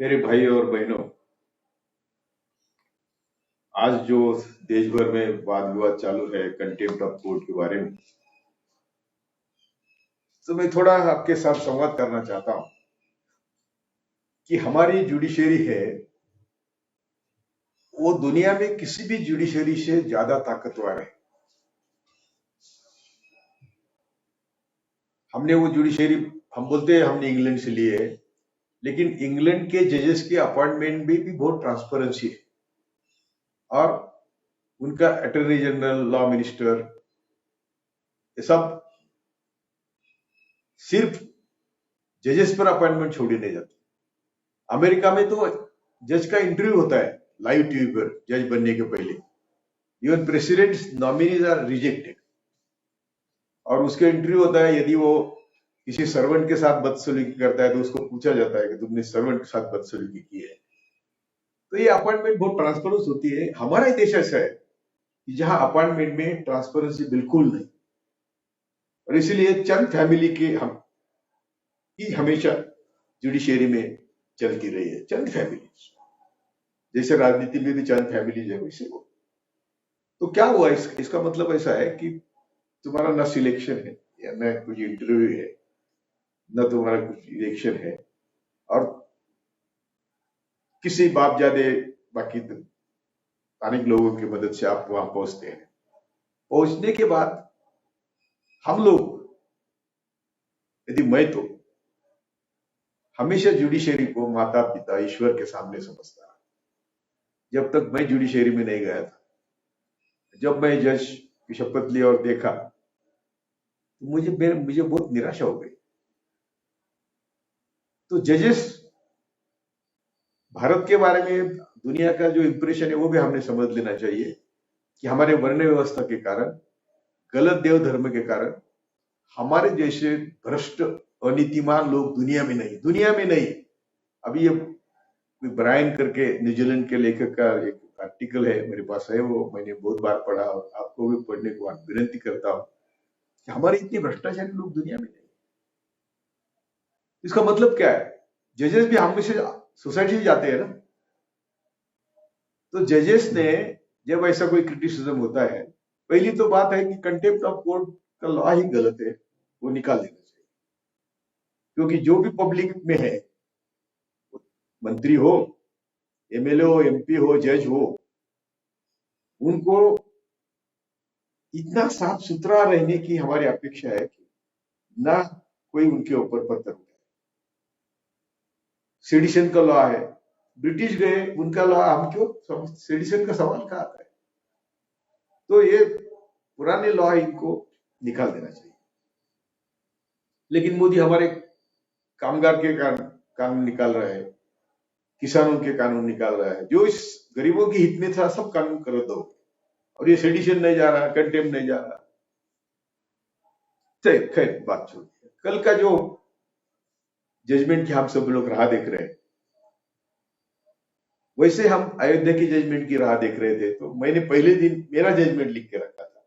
मेरे भाई और बहनों, आज जो देश भर में वाद विवाद चालू है कंटेम्प्ट ऑफ कोर्ट के बारे में, तो मैं थोड़ा आपके साथ संवाद करना चाहता हूं कि हमारी जुडिशरी है वो दुनिया में किसी भी जुडिशरी से ज्यादा ताकतवर है। हमने वो जुडिशरी, हम बोलते हैं हमने इंग्लैंड से लिए है, लेकिन इंग्लैंड के जजेस के अपॉइंटमेंट में भी बहुत ट्रांसपेरेंसी है। और उनका अटॉर्नी जनरल, लॉ मिनिस्टर, ये सब सिर्फ जजेस पर अपॉइंटमेंट छोड़ी नहीं जाती। अमेरिका में तो जज का इंटरव्यू होता है लाइव टीवी पर जज बनने के पहले। Even president nominees are rejected और उसके इंटरव्यू होता है। यदि वो किसी सर्वेंट के साथ बदसलूकी करता है तो उसको पूछा जाता है कि तुमने सर्वेंट के साथ बदसलूकी की है। तो ये अपॉइंटमेंट बहुत ट्रांसपेरेंस होती है। हमारा ही देश ऐसा है कि जहां अपॉइंटमेंट में ट्रांसपेरेंसी बिल्कुल नहीं, और इसीलिए चंद फैमिली के हम की हमेशा जुडिशरी में चलती रही है। चंद फैमिली, जैसे राजनीति में भी चंद फैमिलीज है वैसे वो। तो क्या हुआ, इसका मतलब ऐसा है कि तुम्हारा न सिलेक्शन है या न कुछ इंटरव्यू है, न तुम्हारा कुछ इलेक्शन है, और किसी बापजादे बाकी स्थानिक लोगों की मदद से आप वहां पहुंचते हैं। पहुंचने के बाद हम लोग, यदि मैं तो हमेशा जुडिशरी को माता पिता ईश्वर के सामने समझता रहा। जब तक मैं जुडिशरी में नहीं गया था, जब मैं जज की शपथ ली और देखा तो मुझे बहुत निराशा हो गई। तो जजेस, भारत के बारे में दुनिया का जो इंप्रेशन है वो भी हमने समझ लेना चाहिए कि हमारे वर्ण व्यवस्था के कारण, गलत देव धर्म के कारण हमारे जैसे भ्रष्ट अनीतिमान लोग दुनिया में नहीं। अभी ये ब्रायन करके न्यूजीलैंड के लेखक का एक आर्टिकल है, मेरे पास है, वो मैंने बहुत बार पढ़ा और आपको भी पढ़ने को विनती करता हूं कि हमारे इतने भ्रष्टाचारी लोग दुनिया में नहीं। इसका मतलब क्या है? जजेस भी हम में से सोसाइटी से जाते हैं ना। तो जजेस ने जब ऐसा कोई क्रिटिसिज्म होता है, पहली तो बात है कि कंटेम्प्ट ऑफ कोर्ट का लॉ ही गलत है, वो निकाल देना चाहिए। क्योंकि जो भी पब्लिक में है, मंत्री हो, एमएलए हो, एमपी हो, जज हो, उनको इतना साफ सुथरा रहने की हमारी अपेक्षा है कि ना कोई उनके ऊपर पत्थर उठाए। सेडिशन का लॉ है, ब्रिटिश गए, उनका लॉ हम क्यों, सेडिशन का सवाल कहाँ आता है? तो ये पुराने लॉ इनको निकाल देना चाहिए। लेकिन मोदी हमारे कामगार के कानून निकाल रहा है, किसानों के कानून निकाल रहा है, जो इस गरीबों के हित में था सब कानून कर दो, और ये सेडिशन नहीं जा रहा, कंटेम्प्ट नहीं जा रहा। खैर बात छोड़िए। कल का जो जजमेंट की हम सब लोग राह देख रहे हैं, वैसे हम अयोध्या की जजमेंट की राह देख रहे थे। तो मैंने पहले दिन मेरा जजमेंट लिख के रखा था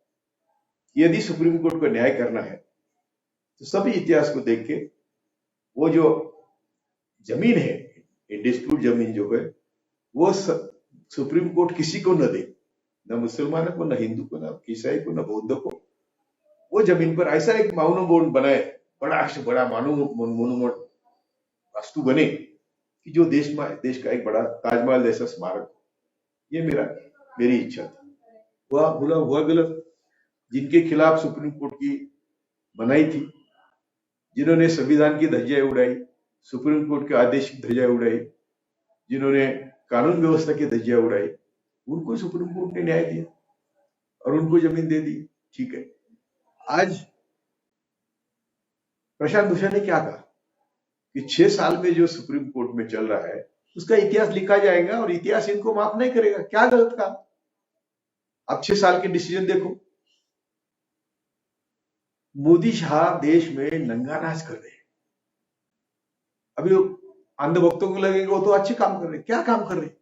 कि यदि सुप्रीम कोर्ट को न्याय करना है तो सभी इतिहास को देख के वो जो जमीन है, डिस्प्यूट जमीन जो है, वो सुप्रीम कोर्ट किसी को न दे, न मुसलमानों को, न हिंदू को, न ईसाई को, न बौद्ध को। वो जमीन पर ऐसा एक माउनुमेंट बनाए, बड़ा से बड़ा मोनुमेंट वास्तु बने कि जो देश का एक बड़ा ताजमहल जैसा स्मारक हो। ये मेरी इच्छा थी। हुआ गलत। जिनके खिलाफ सुप्रीम कोर्ट की मनाही थी, जिन्होंने संविधान की धज्जियां उड़ाई, सुप्रीम कोर्ट के आदेश की धज्जियां उड़ाई, जिन्होंने कानून व्यवस्था की धज्जियां उड़ाई, उनको सुप्रीम कोर्ट ने न्याय दिया और उनको जमीन दे दी। ठीक है। आज प्रशांत भूषण ने क्या कहा कि 6 साल में जो सुप्रीम कोर्ट में चल रहा है उसका इतिहास लिखा जाएगा और इतिहास इनको माफ नहीं करेगा। क्या गलत कहा? अब 6 साल के डिसीजन देखो। मोदी शाह देश में नंगा नाच कर रहे हैं। अभी अंधभक्तों को लगेगा वो तो अच्छे काम कर रहे हैं। क्या काम कर रहे हैं?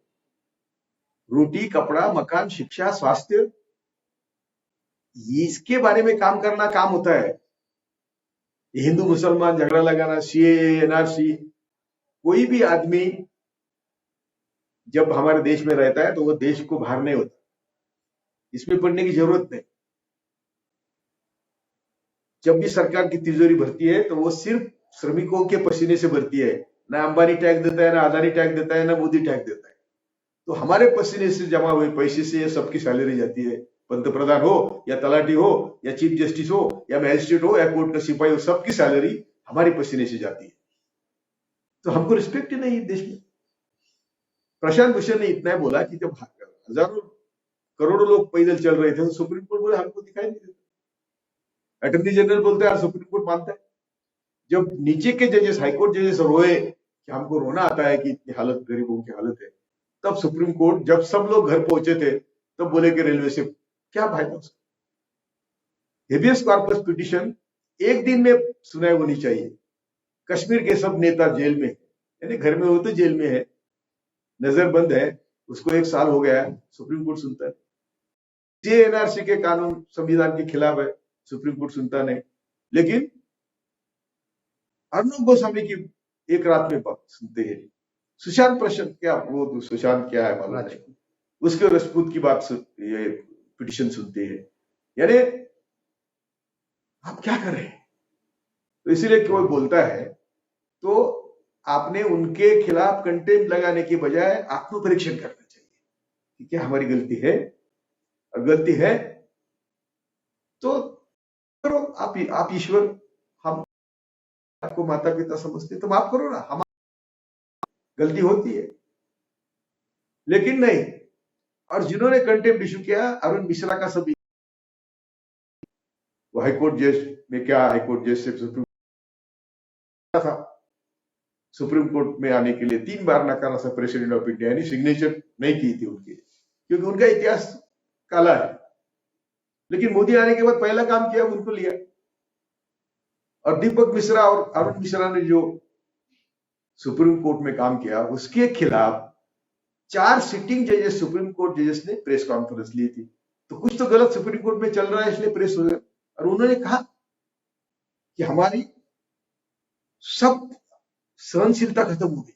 रोटी, कपड़ा, मकान, शिक्षा, स्वास्थ्य, इसके बारे में काम करना काम होता है। हिंदू मुसलमान झगड़ा लगाना, सीए, एनआरसी, कोई भी आदमी जब हमारे देश में रहता है तो वो देश को बाहर नहीं होता, इसमें पढ़ने की जरूरत नहीं। जब भी सरकार की तिजोरी भरती है तो वो सिर्फ श्रमिकों के पसीने से भरती है। ना अंबानी टैक्स देता है, ना अदानी टैक्स देता है, ना मोदी टैक्स देता है। तो हमारे पसीने से जमा हुए पैसे से ये सबकी सैलरी जाती है। पंतप्रधान हो या तलाटी हो या चीफ जस्टिस हो या मैजिस्ट्रेट हो या कोर्ट का सिपाही हो, सबकी सैलरी हमारे पसीने से जाती है। तो हमको रिस्पेक्ट ही नहीं है देश में। प्रशांत भूषण ने इतना बोला कि जब हजारों करोड़ों लोग पैदल चल रहे थे तो सुप्रीम कोर्ट बोले हमको दिखाई नहीं देता। अटॉर्नी जनरल बोलते हैं सुप्रीम कोर्ट मानता है। जब नीचे के जजेस, हाईकोर्ट जजेस रोए कि हमको रोना आता है कि इतनी हालत गरीबों की हालत है, तब सुप्रीम कोर्ट जब सब लोग घर पहुंचे थे तब बोले कि रेलवे से क्या फायदा उसका। हेबियस कॉर्पस पिटिशन एक दिन में सुनाई होनी चाहिए। कश्मीर के सब नेता जेल में, यानी घर में हो तो जेल में है, नजरबंद है, उसको 1 साल हो गया है, सुप्रीम कोर्ट सुनता है। एनआरसी के कानून संविधान के खिलाफ है, सुप्रीम कोर्ट सुनता नहीं। लेकिन अर्नब गोस्वामी की एक रात में बात सुनते हैं। सुशांत प्रश्न क्या, वो तो सुशांत क्या है मालूम नहीं, उसके राजपूत की बात ये पिटिशन सुनते हैं। यानी आप क्या कर रहे हैं? तो इसीलिए कोई बोलता है तो आपने उनके खिलाफ कंटेम्प्ट लगाने की बजाय आत्म परीक्षण करना चाहिए कि क्या हमारी गलती है, और गलती है तो करो। आप ईश्वर, हम आपको माता पिता समझते तो माफ करो ना, हम गलती होती है। लेकिन नहीं, और जिन्होंने कंटेम्प्ट इशू किया, अरुण मिश्रा का सभी वो हाईकोर्ट जज में, क्या हाईकोर्ट जज से सुप्रीम था, सुप्रीम कोर्ट में आने के लिए 3 बार नकारा था प्रेसिडेंट ऑफ इंडिया, यानी सिग्नेचर नहीं की थी उनकी, क्योंकि उनका इतिहास काला है। लेकिन मोदी आने के बाद पहला काम किया, उनको लिया। और दीपक मिश्रा और अरुण मिश्रा ने जो सुप्रीम कोर्ट में काम किया, उसके खिलाफ 4 सिटिंग जजेस, सुप्रीम कोर्ट जजेस ने प्रेस कॉन्फ्रेंस ली थी। तो कुछ तो गलत सुप्रीम कोर्ट में चल रहा है, इसलिए प्रेस हो गया। और उन्होंने कहा कि हमारी सब सहनशीलता खत्म हो गई,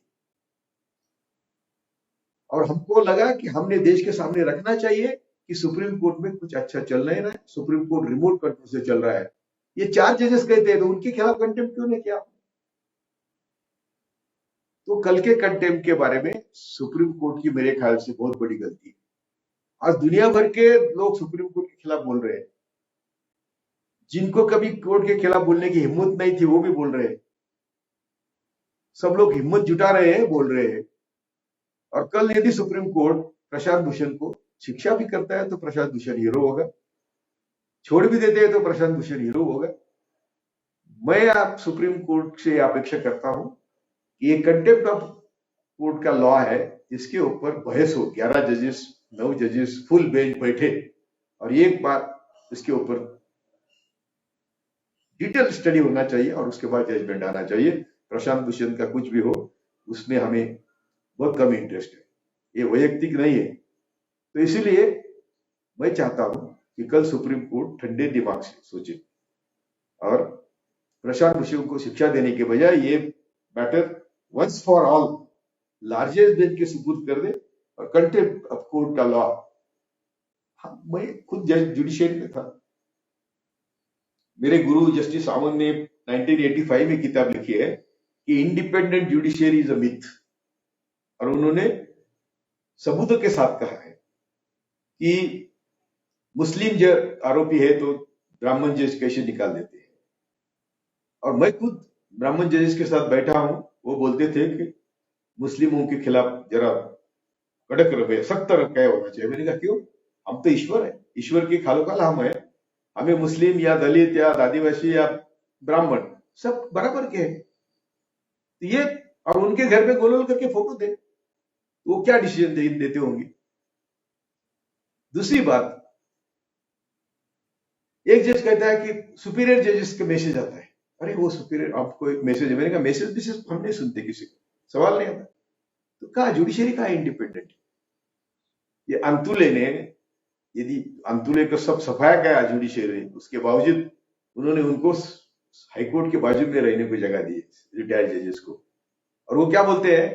और हमको लगा कि हमने देश के सामने रखना चाहिए कि सुप्रीम कोर्ट में कुछ अच्छा चल नहीं रहा है, सुप्रीम कोर्ट रिमोट कंट्रोल से चल रहा है। ये 4 जजेस कहते हैं, तो उनके खिलाफ कंटेम्प्ट क्यों नहीं किया? तो कल के कंटेम्प्ट के बारे में सुप्रीम कोर्ट की मेरे ख्याल से बहुत बड़ी गलती है। आज दुनिया भर के लोग सुप्रीम कोर्ट के खिलाफ बोल रहे हैं, जिनको कभी कोर्ट के खिलाफ बोलने की हिम्मत नहीं थी वो भी बोल रहे हैं। सब लोग हिम्मत जुटा रहे हैं, बोल रहे हैं। और कल यदि सुप्रीम कोर्ट प्रशांत भूषण को शिक्षा भी करता है तो प्रशांत भूषण हीरो होगा, छोड़ भी देते हैं तो प्रशांत भूषण हीरो होगा। मैं आप सुप्रीम कोर्ट से अपेक्षा करता हूं कि ये कंटेम्प्ट ऑफ कोर्ट का लॉ है, इसके ऊपर बहस हो। 11 जजेस, 9 जजेस फुल बेंच बैठे और एक बार इसके ऊपर डिटेल स्टडी होना चाहिए और उसके बाद जजमेंट आना चाहिए। प्रशांत भूषण का कुछ भी हो, उसमें हमें बहुत कम इंटरेस्ट है, ये वैयक्तिक नहीं है। तो इसीलिए मैं चाहता हूं कि कल सुप्रीम कोर्ट ठंडे दिमाग से सोचे और प्रशांत भूषण को शिक्षा देने के बजाय ये matter once for all largest bench के सुपुर्द कर दे। और कंटेम्प्ट ऑफ कोर्ट का लॉ, मैं खुद जुडिशियरी में था, मेरे गुरु जस्टिस सावंत ने 1985 में किताब लिखी है कि independent judiciary is a myth, और उन्होंने सबूतों के साथ कहा है कि मुस्लिम आरोपी है तो ब्राह्मण जज कैसे निकाल देते हैं। और मैं खुद ब्राह्मण जजेस के साथ बैठा हूं, वो बोलते थे कि मुस्लिमों के खिलाफ जरा कड़क रवैया, सख्त रवैया होना चाहिए। मैंने कहा क्यों? हम तो ईश्वर है, ईश्वर की खालोखाल हम है, हमें मुस्लिम या दलित या आदिवासी या ब्राह्मण सब बराबर के हैं। तो ये, और उनके घर पे गोल करके फोटो दे, वो क्या डिसीजन देते होंगे? दूसरी बात, एक जज कहता है कि सुपीरियर जजेस का मैसेज आता है, अरे वो सुपीरियर आपको एक मैसेज है। मैंने कहा मैसेज भी सिर्फ हम नहीं सुनते, किसी को सवाल नहीं आता। तो कहा जुडिशरी का इंडिपेंडेंट? ये अंतुले ने, यदि अंतुले को सब सफाया गया जुडिशरी, उसके बावजूद उन्होंने उनको हाईकोर्ट के बाजू में रहने को जगह दी रिटायर्ड जजेस को। और वो क्या बोलते हैं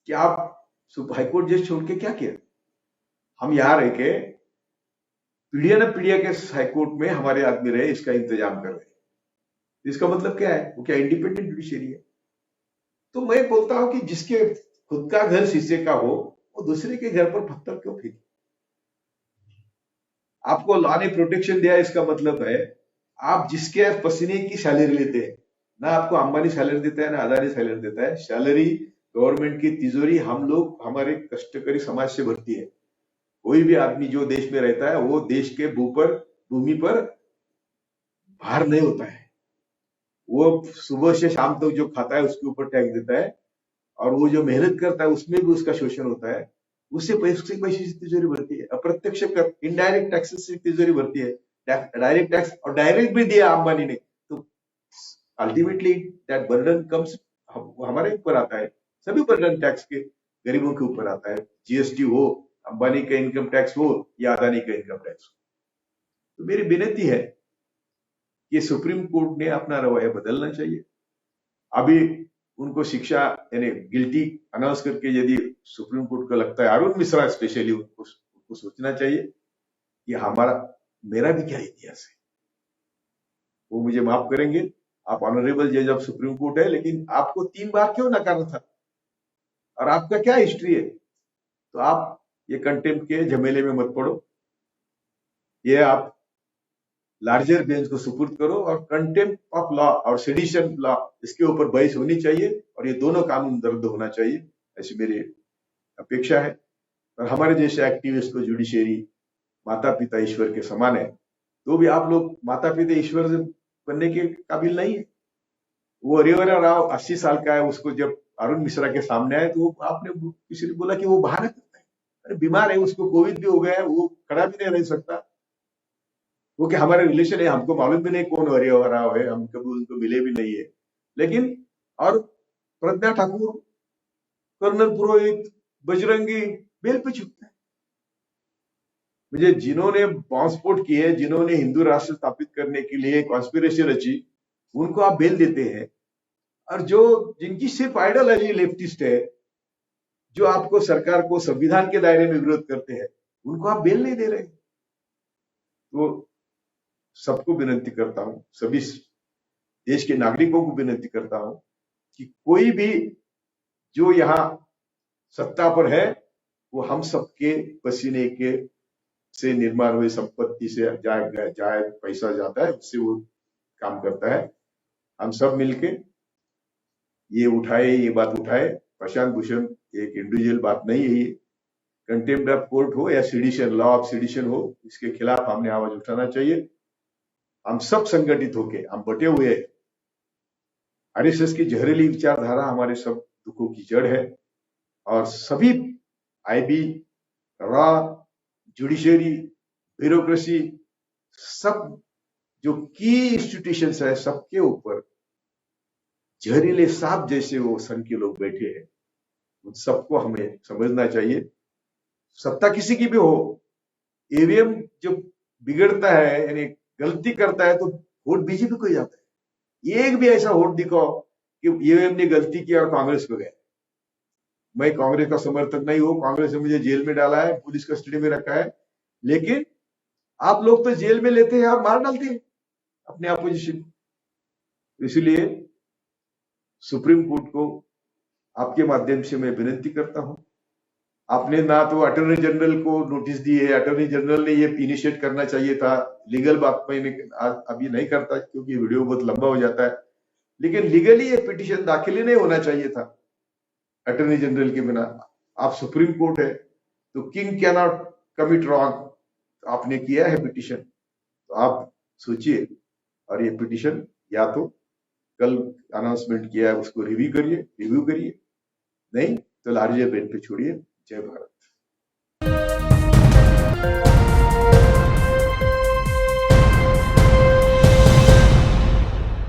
कि आप हाईकोर्ट जज छोड़ के क्या किया? हम यहाँ रह के पीढ़िया न पीढ़िया के हाईकोर्ट में हमारे आदमी रहे, इसका इंतजाम कर रहे हैं। इसका मतलब क्या है? वो क्या इंडिपेंडेंट जुडिशरी है? तो मैं बोलता हूं कि जिसके खुद का घर शीशे का हो, वो दूसरे के घर पर पत्थर क्यों फेंके? आपको लॉ ने प्रोटेक्शन दिया, इसका मतलब है आप जिसके पसीने की सैलरी लेते हैं, ना आपको अंबानी सैलरी देता है ना अदानी सैलरी देता है, सैलरी गवर्नमेंट की तिजोरी हम लोग हमारे कष्टकरी समाज से भरती है। कोई भी आदमी जो देश में रहता है वो देश के भूमि पर भार नहीं होता है। वो सुबह से शाम तक जो खाता है उसके ऊपर टैक्स देता है, और वो जो मेहनत करता है उसमें भी उसका शोषण होता है। उससे पैसे पैसे से तिजोरी भरती है। अप्रत्यक्ष कर, इनडायरेक्ट टैक्सेस से तिजोरी भरती है। डायरेक्ट टैक्स और डायरेक्ट भी दिया अंबानी ने, तो अल्टीमेटली दैट बर्डन कम्स हमारे ऊपर आता है। सभी बर्डन टैक्स के गरीबों के ऊपर आता है। जीएसटी हो, अंबानी का इनकम टैक्स हो या अदानी का इनकम टैक्स हो। तो मेरी विनती है कि सुप्रीम कोर्ट ने अपना रवैया बदलना चाहिए। अभी उनको शिक्षा यानी गिल्टी अनाउंस करके यदि सुप्रीम कोर्ट को लगता है, अरुण मिश्रा स्पेशली, उनको सोचना चाहिए कि मेरा भी क्या इतिहास है। वो मुझे माफ करेंगे, आप ऑनरेबल जज ऑफ सुप्रीम कोर्ट है, लेकिन आपको 3 बार क्यों नकारा था और आपका क्या हिस्ट्री है? तो आप ये कंटेम्प्ट के झमेले में मत पड़ो। ये आप लार्जर बेंच को सुपुर्द करो, और कंटेम्प्ट ऑफ लॉ और सेडिशन लॉ, इसके ऊपर बहस होनी चाहिए और ये दोनों कानून रद्द होना चाहिए, ऐसी मेरी अपेक्षा है। और हमारे जैसे एक्टिविस्ट को जुडिशियरी माता पिता ईश्वर के समान है, तो भी आप लोग माता पिता ईश्वर बनने के काबिल नहीं है। वो हरिवरा राव 80 साल का है, उसको जब अरुण मिश्रा के सामने आए तो आपने किसी ने बोला कि वो बहाना करता है, अरे बीमार है, उसको कोविड भी हो गया है, वो खड़ा भी नहीं रह सकता। वो कि हमारे रिलेशन है, हमको मालूम भी नहीं कौन हरिवरा राव है, हम कभी उनको मिले भी नहीं है। लेकिन और प्रज्ञा ठाकुर, कर्नल पुरोहित, बजरंगी बेल पे छुपता है। मुझे जिन्होंने बॉम्बस्फोट किए, जिन्होंने हिंदू राष्ट्र स्थापित करने के लिए कॉन्स्पिरेसी रची, उनको आप बेल देते हैं। और जो जिनकी सिर्फ आइडियोलॉजी लेफ्टिस्ट है, जो आपको सरकार को संविधान के दायरे में विरोध करते हैं, उनको आप बेल नहीं दे रहे। तो सबको विनती करता हूं, सभी देश के नागरिकों को विनती करता हूं कि कोई भी जो यहां सत्ता पर है, वो हम सबके पसीने के से निर्माण हुई संपत्ति से जाए पैसा जाता है, उससे वो काम करता है। हम सब मिलके ये बात उठाए। प्रशांत भूषण एक इंडिविजुअल बात नहीं है, ये कंटेम्प्ट ऑफ कोर्ट हो या सेडिशन, लॉ ऑफ सेडिशन हो, इसके खिलाफ हमने आवाज उठाना चाहिए। हम सब संगठित होके, हम बटे हुए हैं। आरएसएस की जहरीली विचारधारा हमारे सब दुखों की जड़ है, और सभी आईबी, रॉ, जुडिशरी, ब्यूरोक्रेसी, सब जो की इंस्टीट्यूशंस है, सबके ऊपर जहरीले सांप जैसे वो सन के लोग बैठे हैं। उन सबको हमें समझना चाहिए। सत्ता किसी की भी हो, ईवीएम जो बिगड़ता है यानी गलती करता है तो वोट बीजेपी को ही जाता है। एक भी ऐसा वोट दिखाओ कि ईवीएम ने गलती की और कांग्रेस को गया। मैं कांग्रेस का समर्थक नहीं हूं, कांग्रेस ने मुझे जेल में डाला है, पुलिस कस्टडी में रखा है, लेकिन आप लोग तो जेल में लेते हैं और मार डालते हैं अपने अपोजिशन। इसलिए सुप्रीम कोर्ट को आपके माध्यम से मैं विनती करता हूं, आपने ना तो अटॉर्नी जनरल को नोटिस दी है, अटॉर्नी जनरल ने ये इनिशिएट करना चाहिए था। लीगल बात मैंने अभी नहीं करता क्योंकि वीडियो बहुत लंबा हो जाता है, लेकिन लीगली ये पिटीशन दाखिल ही नहीं होना चाहिए था अटॉर्नी जनरल के बिना। आप सुप्रीम कोर्ट है तो king can not commit wrong, आपने किया है पिटीशन, तो आप सोचिए और ये पिटीशन या तो कल अनाउंसमेंट किया है उसको रिव्यू करिए, नहीं तो लार्जर बेंच पे छोड़िए। जय भारत।